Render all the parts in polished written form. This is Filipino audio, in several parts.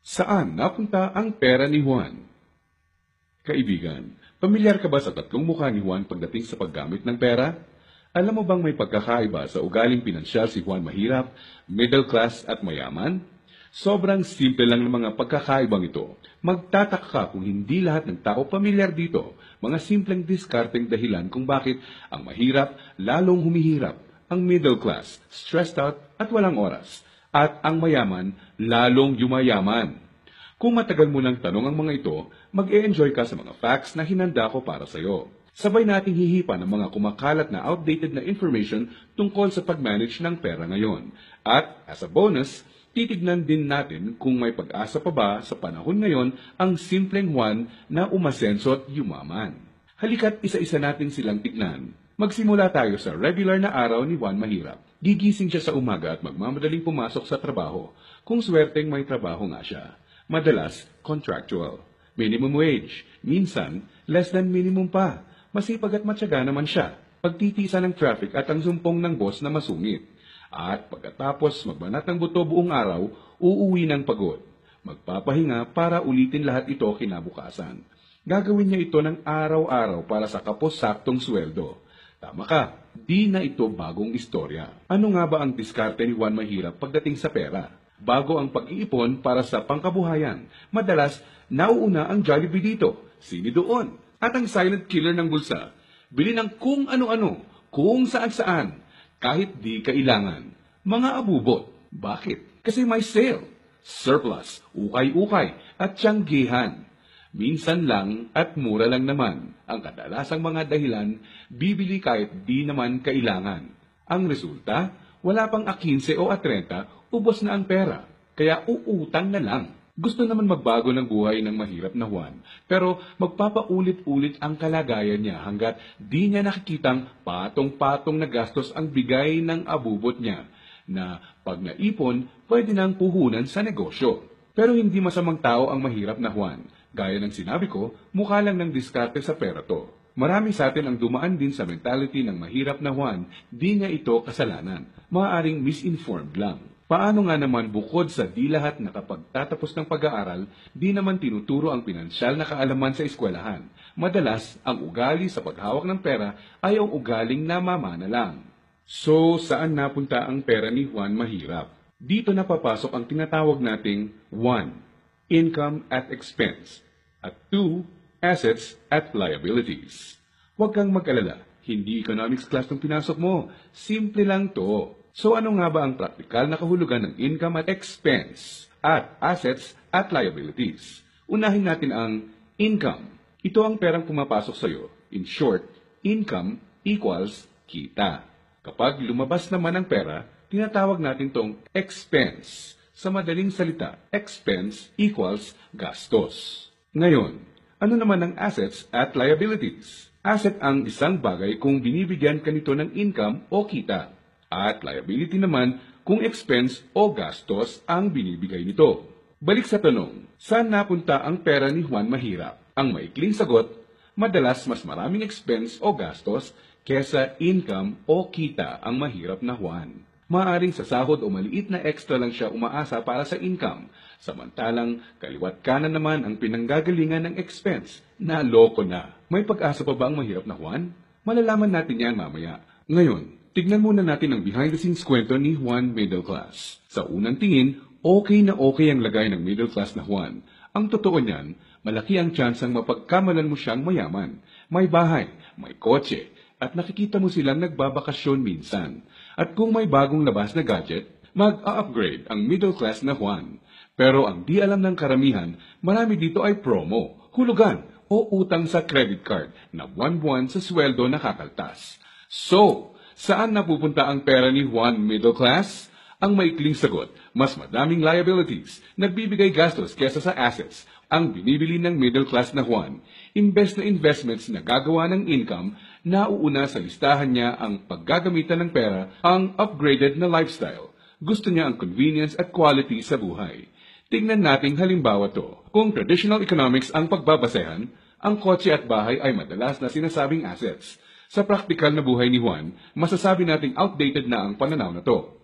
Saan napunta ang pera ni Juan? Kaibigan, pamilyar ka ba sa tatlong mukha ni Juan pagdating sa paggamit ng pera? Alam mo bang may pagkakaiba sa ugaling pinansyal si Juan mahirap, middle class at mayaman? Sobrang simple lang ng mga pagkakaibang ito. Magtataka ka kung hindi lahat ng tao pamilyar dito. Mga simpleng diskarteng dahilan kung bakit ang mahirap lalong humihirap, ang middle class stressed out at walang oras, at ang mayaman lalong yumayaman. Kung matagal mo nang tanong ang mga ito, mag-e-enjoy ka sa mga facts na hinanda ko para sa iyo. Sabay nating hihipan ang mga kumakalat na outdated na information tungkol sa pag-manage ng pera ngayon. At as a bonus, titignan din natin kung may pag-asa pa ba sa panahon ngayon ang simpleng Juan na umasenso at yumaman. Halika't isa-isa natin silang tignan. Magsimula tayo sa regular na araw ni Juan Mahirap. Gigising siya sa umaga at magmamadaling pumasok sa trabaho, kung swerteng may trabaho nga siya. Madalas, contractual. Minimum wage. Minsan, less than minimum pa. Masipag at matyaga naman siya. Pagtitisa ng traffic at ang sumpong ng boss na masungit. At pagkatapos magbanat ng buto buong araw, uuwi ng pagod. Magpapahinga para ulitin lahat ito kinabukasan. Gagawin niya ito ng araw-araw para sa kapos-saktong sweldo. Tama ka, di na ito bagong istorya. Ano nga ba ang diskarte ni Juan Mahirap pagdating sa pera? Bago ang pag-iipon para sa pangkabuhayan, madalas nauuna ang Jollibee dito, sini doon, at ang silent killer ng bulsa. Bili ng kung ano-ano, kung saan-saan, kahit di kailangan. Mga abubot. Bakit? Kasi may sale, surplus, ukay-ukay, at tiyanggihan. Minsan lang at mura lang naman. Ang kadalasang mga dahilan, bibili kahit di naman kailangan. Ang resulta, wala pang A15 o A30, ubos na ang pera. Kaya uutang na lang. Gusto naman magbago ng buhay ng mahirap na Juan, pero magpapaulit-ulit ang kalagayan niya hanggat di niya nakikitang patong-patong na gastos ang bigay ng abubot niya, na pag naipon, pwede nang puhunan sa negosyo. Pero hindi masamang tao ang mahirap na Juan. Gaya ng sinabi ko, mukha lang ng diskarte sa pera to. Marami sa atin ang dumaan din sa mentality ng mahirap na Juan, di niya ito kasalanan. Maaaring misinformed lang. Paano nga naman bukod sa di lahat nakapagtatapos ng pag-aaral, di naman tinuturo ang pinansyal na kaalaman sa eskwelahan. Madalas, ang ugali sa paghawak ng pera ay ang ugaling namamana lang. So, saan napunta ang pera ni Juan Mahirap? Dito na papasok ang tinatawag nating 1. Income at expense, at 2. Assets at liabilities. Huwag kang mag-alala, hindi economics class ng pinasok mo. Simple lang to. So ano nga ba ang praktikal na kahulugan ng income at expense at assets at liabilities? Unahin natin ang income. Ito ang perang pumapasok sa iyo. In short, income equals kita. Kapag lumabas naman ang pera, tinatawag natin tong expense. Sa madaling salita, expense equals gastos. Ngayon, ano naman ang assets at liabilities? Asset ang isang bagay kung binibigyan ka nito ng income o kita. At liability naman kung expense o gastos ang binibigay nito. Balik sa tanong, saan napunta ang pera ni Juan Mahirap? Ang maikling sagot, madalas mas maraming expense o gastos kesa income o kita ang mahirap na Juan. Maaring sa sahod o maliit na extra lang siya umaasa para sa income, samantalang kaliwat kanan naman ang pinanggagalingan ng expense. Naloko na. May pag-asa pa ba ang mahirap na Juan? Malalaman natin yan mamaya. Ngayon, tignan muna natin ang behind-the-scenes kwento ni Juan Middle Class. Sa unang tingin, okay na okay ang lagay ng middle class na Juan. Ang totoo niyan, malaki ang tsansang mapagkamalan mo siyang mayaman. May bahay, may kotse, at nakikita mo silang nagbabakasyon minsan. At kung may bagong labas na gadget, mag-a-upgrade ang middle class na Juan. Pero ang di alam ng karamihan, marami dito ay promo, hulugan, o utang sa credit card na buwan-buwan sa sweldo nakakaltas. So, saan napupunta ang pera ni Juan Middle Class? Ang maikling sagot, mas madaming liabilities, nagbibigay gastos kesa sa assets, ang binibili ng middle class na Juan. Imbes na investments na gagawa ng income, nauuna sa listahan niya ang paggagamitan ng pera, ang upgraded na lifestyle. Gusto niya ang convenience at quality sa buhay. Tingnan nating halimbawa to. Kung traditional economics ang pagbabasehan, ang kotse at bahay ay madalas na sinasabing assets. Sa praktikal na buhay ni Juan, masasabi nating outdated na ang pananaw na to.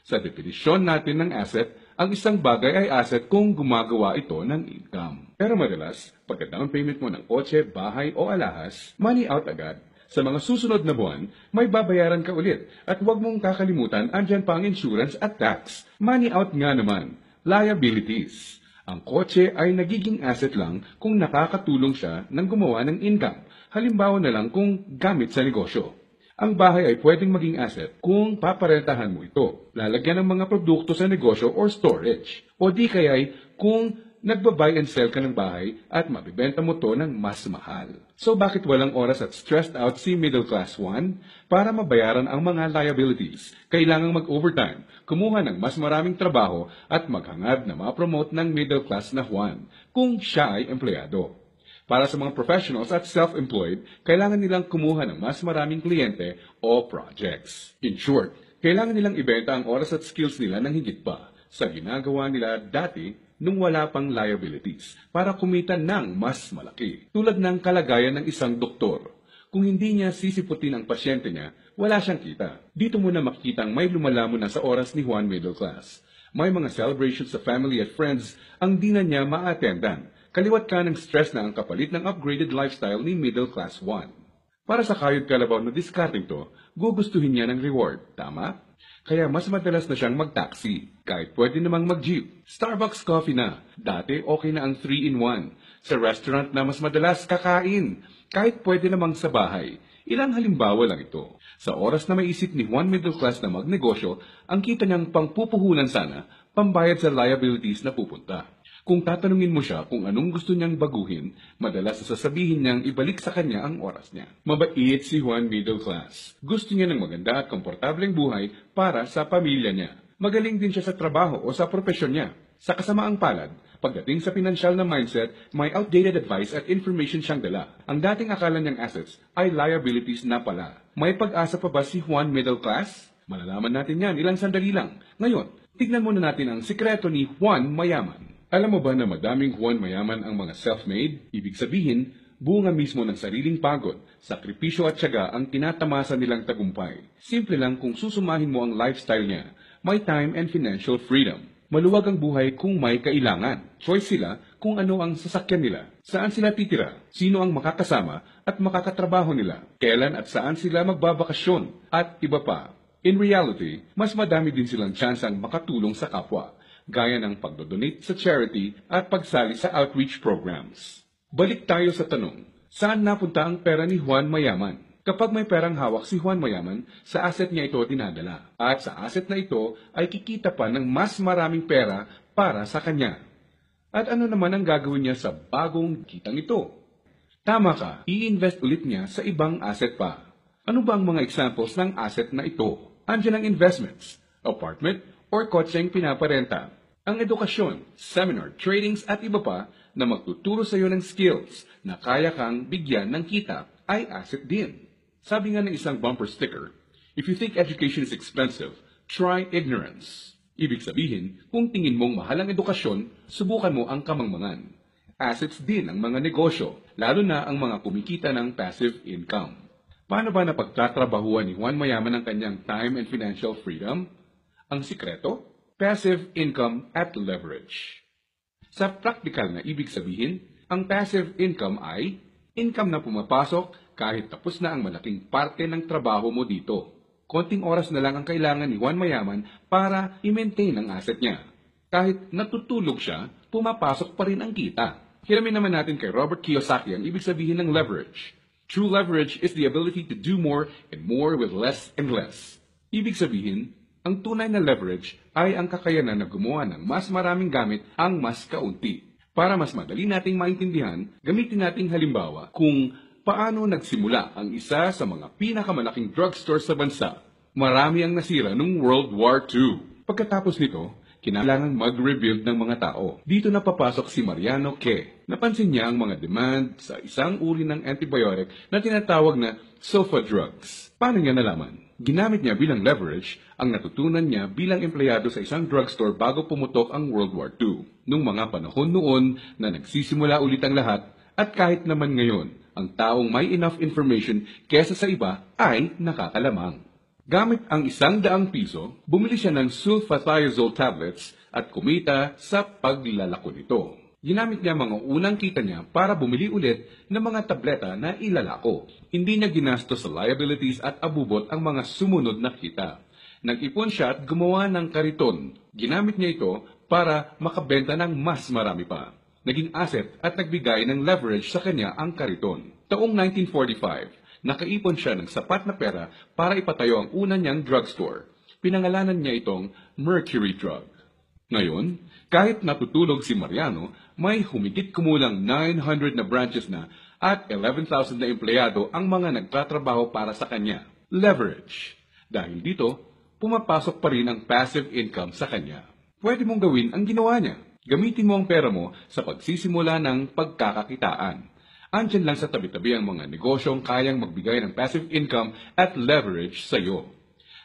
Sa definisyon natin ng asset, Ang isang bagay ay asset kung gumagawa ito ng income. Pero madalas, pagka down payment mo ng kotse, bahay o alahas, money out agad. Sa mga susunod na buwan, may babayaran ka ulit at huwag mong kakalimutan andyan pa ang insurance at tax. Money out nga naman, liabilities. Ang kotse ay nagiging asset lang kung nakakatulong siya ng gumawa ng income. Halimbawa na lang kung gamit sa negosyo. Ang bahay ay pwedeng maging asset kung paparentahan mo ito. Lalagyan ng mga produkto sa negosyo or storage. O di kaya'y kung nagba-buy and sell ka ng bahay at mabibenta mo to ng mas mahal. So bakit walang oras at stressed out si Middle Class 1? Para mabayaran ang mga liabilities, kailangang mag-overtime, kumuha ng mas maraming trabaho at maghangad na ma-promote ng middle class na Juan kung siya ay empleyado. Para sa mga professionals at self-employed, kailangan nilang kumuha ng mas maraming kliyente o projects. In short, kailangan nilang ibenta ang oras at skills nila ng higit pa sa ginagawa nila dati nung wala pang liabilities para kumita ng mas malaki. Tulad ng kalagayan ng isang doktor. Kung hindi niya sisiputin ang pasyente niya, wala siyang kita. Dito mo na makikitang may lumalamon na sa oras ni Juan Middle Class. May mga celebrations sa family at friends ang di na niya ma-attendan. Kaliwat ka ng stress na ang kapalit ng upgraded lifestyle ni Middle Class 1. Para sa kayod kalabaw na discarding to, gugustuhin niya ng reward, tama? Kaya mas madalas na siyang mag-taxi, kahit pwede namang mag-jeep. Starbucks coffee na, dati okay na ang 3-in-1. Sa restaurant na mas madalas kakain, kahit pwede namang sa bahay. Ilang halimbawa lang ito. Sa oras na maisip ni Juan Middle Class na magnegosyo, ang kita niyang pangpupuhunan sana, pambayad sa liabilities na pupunta. Kung tatanungin mo siya kung anong gusto niyang baguhin, madalas sasabihin niyang ibalik sa kanya ang oras niya. Mabait si Juan Middle Class. Gusto niya ng maganda at komportableng buhay para sa pamilya niya. Magaling din siya sa trabaho o sa propesyon niya. Sa kasamaang palad, pagdating sa pinansyal na mindset, may outdated advice at information siyang dala. Ang dating akala niyang assets ay liabilities na pala. May pag-asa pa ba si Juan Middle Class? Malalaman natin yan ilang sandali lang. Ngayon, tignan muna natin ang sikreto ni Juan Mayaman. Alam mo ba na madaming Juan Mayaman ang mga self-made? Ibig sabihin, bunga mismo ng sariling pagod, sakripisyo at tiyaga ang tinatamasa nilang tagumpay. Simple lang kung susumahin mo ang lifestyle niya, may time and financial freedom. Maluwag ang buhay kung may kailangan. Choice sila kung ano ang sasakyan nila, saan sila titira, sino ang makakasama at makakatrabaho nila, kailan at saan sila magbabakasyon, at iba pa. In reality, mas madami din silang tsansang makatulong sa kapwa, gaya ng pagdodonate sa charity at pagsali sa outreach programs. Balik tayo sa tanong, saan napunta ang pera ni Juan Mayaman? Kapag may perang hawak si Juan Mayaman, sa asset niya ito dinadala. At sa asset na ito ay kikita pa ng mas maraming pera para sa kanya. At ano naman ang gagawin niya sa bagong kitang ito? Tama ka, i-invest ulit niya sa ibang asset pa. Ano ba ang mga examples ng asset na ito? Andiyan ang investments, apartment, or kotseng pinaparenta. Ang edukasyon, seminar, tradings at iba pa na magtuturo sa iyo ng skills na kaya kang bigyan ng kita ay asset din. Sabi nga ng isang bumper sticker, if you think education is expensive, try ignorance. Ibig sabihin, kung tingin mong mahal ang edukasyon, subukan mo ang kamangmangan. Assets din ang mga negosyo, lalo na ang mga kumikita ng passive income. Paano ba napagtatrabahuan ni Juan Mayaman ang kanyang time and financial freedom? Ang sikreto? Passive income at leverage. Sa practical na ibig sabihin, ang passive income ay income na pumapasok kahit tapos na ang malaking parte ng trabaho mo dito. Konting oras na lang ang kailangan ni Juan Mayaman para i-maintain ang asset niya. Kahit natutulog siya, pumapasok pa rin ang kita. Hiramin naman natin kay Robert Kiyosaki ang ibig sabihin ng leverage. True leverage is the ability to do more and more with less and less. Ibig sabihin, ang tunay na leverage ay ang kakayanan na gumawa ng mas maraming gamit ang mas kaunti. Para mas madali nating maintindihan, gamitin nating halimbawa kung paano nagsimula ang isa sa mga pinakamalaking drugstore sa bansa. Marami ang nasira noong World War II. Pagkatapos nito, kinailangang mag-rebuild ng mga tao. Dito na papasok si Mariano K. Napansin niya ang mga demand sa isang uri ng antibiotic na tinatawag na sulfa drugs. Paano niya nalaman? Ginamit niya bilang leverage ang natutunan niya bilang empleyado sa isang drugstore bago pumutok ang World War II. Nung mga panahon noon na nagsisimula ulit ang lahat at kahit naman ngayon, ang taong may enough information kesa sa iba ay nakakalamang. Gamit ang 100 piso, bumili siya ng sulfathiazole tablets at kumita sa paglalako nito. Ginamit niya mga unang kita niya para bumili ulit ng mga tableta na ilalako. Hindi niya ginastos sa liabilities at abubot ang mga sumunod na kita. Nag-ipon siya at gumawa ng kariton. Ginamit niya ito para makabenta ng mas marami pa. Naging asset at nagbigay ng leverage sa kanya ang kariton. Taong 1945, nakaipon siya ng sapat na pera para ipatayo ang una niyang drugstore. Pinangalanan niya itong Mercury Drug. Ngayon, kahit natutulog si Mariano, may humigit kumulang 900 na branches na at 11,000 na empleyado ang mga nagtatrabaho para sa kanya. Leverage. Dahil dito, pumapasok pa rin ang passive income sa kanya. Pwede mong gawin ang ginawa niya. Gamitin mo ang pera mo sa pagsisimula ng pagkakakitaan. Andyan lang sa tabi-tabi ang mga negosyong kayang magbigay ng passive income at leverage sa iyo.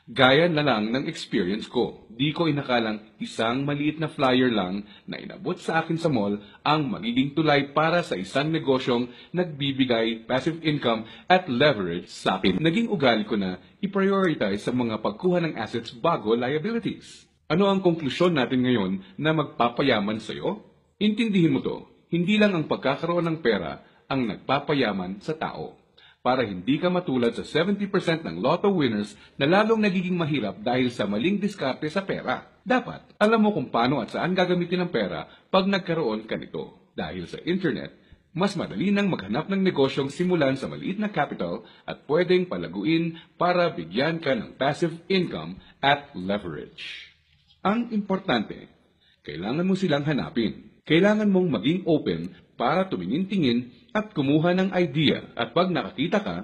Gaya na lang ng experience ko. Di ko inakalang isang maliit na flyer lang na inabot sa akin sa mall ang magiging tulay para sa isang negosyong nagbibigay passive income at leverage sa akin. Naging ugali ko na i-prioritize sa mga pagkuha ng assets bago liabilities. Ano ang konklusyon natin ngayon na magpapayaman sa iyo? Intindihin mo to, hindi lang ang pagkakaroon ng pera ang nagpapayaman sa tao. Para hindi ka matulad sa 70% ng lotto winners na lalong nagiging mahirap dahil sa maling diskarte sa pera. Dapat, alam mo kung paano at saan gagamitin ang pera pag nagkaroon ka nito. Dahil sa internet, mas madali nang maghanap ng negosyong simulan sa maliit na capital at pwedeng palaguin para bigyan ka ng passive income at leverage. Ang importante, kailangan mo silang hanapin. Kailangan mong maging open para tumingin-tingin at kumuha ng idea. At pag nakakita ka,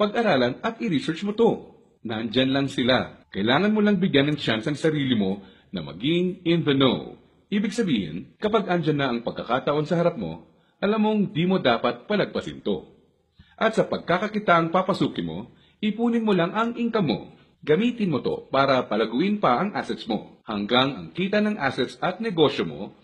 pag-aralan at i-research mo to. Nandyan lang sila. Kailangan mo lang bigyan ng chance ang sarili mo na maging in the know. Ibig sabihin, kapag andyan na ang pagkakataon sa harap mo, alam mong di mo dapat palagpasin to. At sa pagkakakita ang papasukin mo, ipunin mo lang ang income mo. Gamitin mo to para palaguin pa ang assets mo hanggang ang kita ng assets at negosyo mo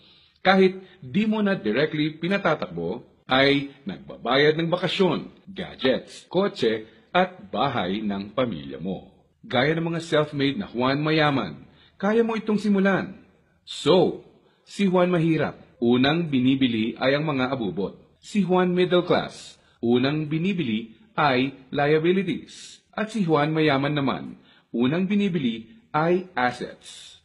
kahit di mo na directly pinatatakbo ay nagbabayad ng bakasyon, gadgets, kotse at bahay ng pamilya mo. Gaya ng mga self-made na Juan Mayaman, kaya mo itong simulan. So, si Juan Mahirap, unang binibili ay ang mga abubot. Si Juan Middle Class, unang binibili ay liabilities. At si Juan Mayaman naman, unang binibili ay assets.